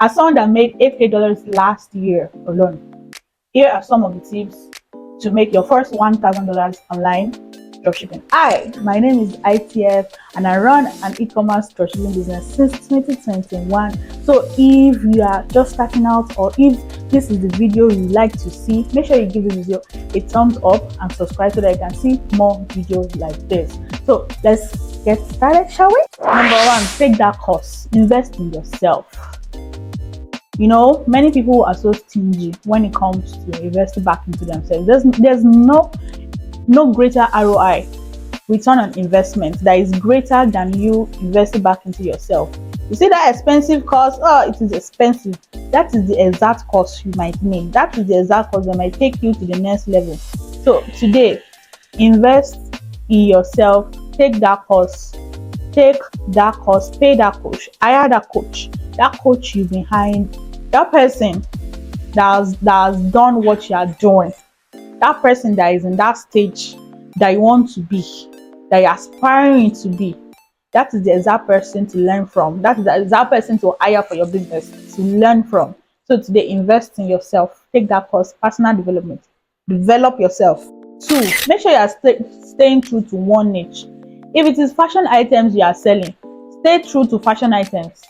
As someone that made $8K last year alone, here are some of the tips to make your first $1,000 online dropshipping. Hi, my name is ITF and I run an e-commerce dropshipping business since 2021. So if you are just starting out, or if this is the video you like to see, make sure you give this video a thumbs up and subscribe so that you can see more videos like this. So let's get started, shall we? Number one, take that course. Invest in yourself. You know, many people are so stingy when it comes to investing back into themselves. There's no greater ROI, return on investment, that is greater than you investing back into yourself. You see that expensive course? Oh, it is expensive. That is the exact course you might need. That is the exact course that might take you to the next level. So today, invest in yourself. Take that course. Pay that coach, hire that coach. That coach you behind, that person that has done what you are doing, that person that is in that stage that you want to be, that you're aspiring to be. That is the exact person to learn from. That is the exact person to hire for your business, to learn from. So today, invest in yourself. Take that course, personal development. Develop yourself. 2, make sure you are staying true to one niche. If it is fashion items you are selling, stay true to fashion items.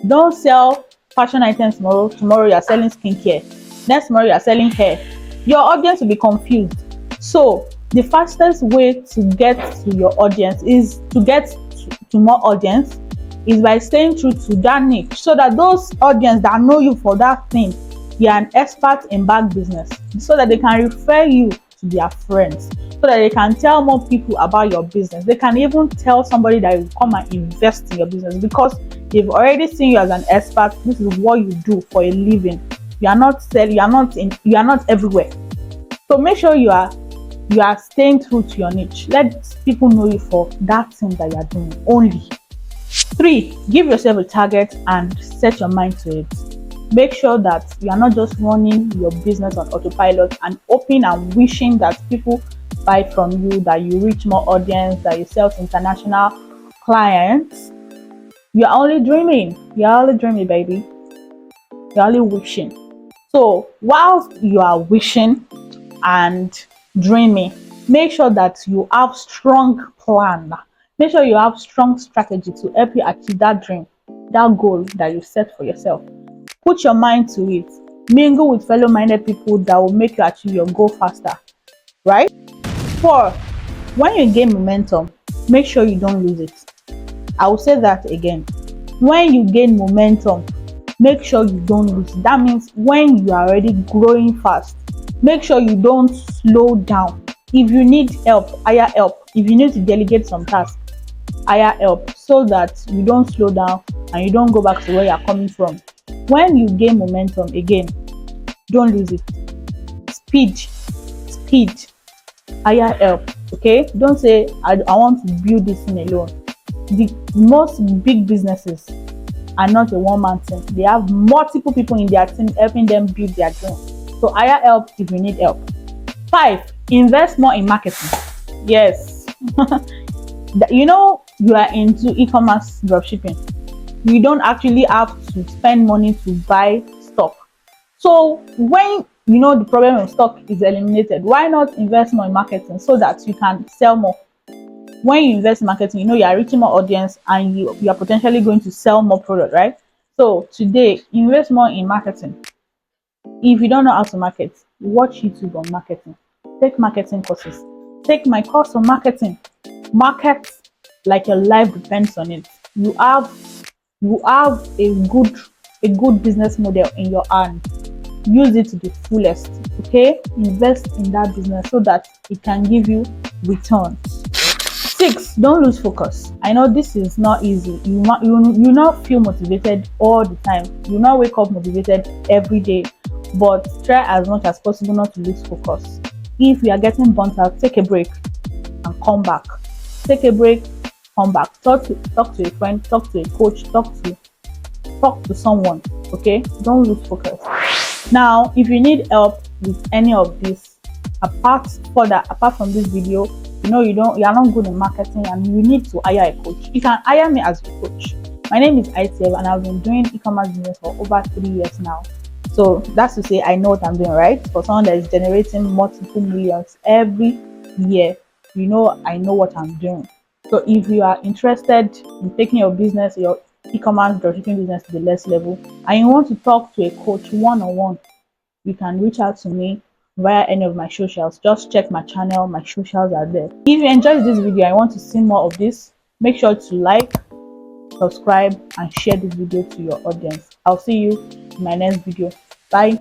Don't sell fashion items tomorrow. Tomorrow you are selling skincare. Next tomorrow you are selling hair. Your audience will be confused. So the fastest way to get to your audience is to get to more audience is by staying true to that niche, so that those audience that know you for that thing, you are an expert in bag business, so that they can refer you to their friends, so that they can tell more people about your business. They can even tell somebody that will come and invest in your business because they've already seen you as an expert. This is what you do for a living. You are not selling, you are not everywhere. So make sure you are staying true to your niche. Let people know you for that thing that you are doing only. 3, give yourself a target and set your mind to it. Make sure that you are not just running your business on autopilot and hoping and wishing that people buy from you, that you reach more audience, that you sell to international clients. You are only dreaming. You are only dreaming, baby. You are only wishing. So whilst you are wishing and dreaming, make sure that you have strong plan. Make sure you have strong strategy to help you achieve that dream, that goal that you set for yourself. Put your mind to it. Mingle with fellow-minded people that will make you achieve your goal faster, right? 4, when you gain momentum, make sure you don't lose it. I will say that again. When you gain momentum, make sure you don't lose it. That means when you are already growing fast, make sure you don't slow down. If you need help, hire help. If you need to delegate some tasks, hire help, so that you don't slow down and you don't go back to where you are coming from. When you gain momentum again, don't lose it. Speed, hire help. Okay, don't say I want to build this thing alone. The most big businesses are not a one-man team. They have multiple people in their team helping them build their dream. So hire help if you need help. 5, invest more in marketing. Yes. You know, you are into e-commerce dropshipping. You don't actually have to spend money to buy stock. So when you know the problem of stock is eliminated, why not invest more in marketing so that you can sell more? When you invest in marketing, you know you are reaching more audience and you are potentially going to sell more product, right? So today, invest more in marketing. If you don't know how to market, watch YouTube on marketing. Take marketing courses. Take my course on marketing. Market like your life depends on it. You have a good business model in your hand. Use it to the fullest. Okay, invest in that business so that it can give you returns. 6, don't lose focus. I know this is not easy. You not feel motivated all the time. You not wake up motivated every day, but try as much as possible not to lose focus. If you are getting burnt out, take a break and come back. Take a break, come back. Talk to a friend, talk to a coach, talk to someone. Okay, don't lose focus. Now, if you need help with any of this, apart from this video, you are not good in marketing and you need to hire a coach, you can hire me as a coach. My name is ITF and I've been doing e-commerce business for over 3 years now. So that's to say I know what I'm doing, right? For someone that is generating multiple millions every year, I know what I'm doing. So if you are interested in taking your business, your e-commerce dropshipping business to the next level, and you want to talk to a coach one-on-one, you can reach out to me via any of my socials. Just check my channel, my socials are there. If you enjoyed this video and want to see more of this, make sure to like, subscribe, and share this video to your audience. I'll see you in my next video. Bye.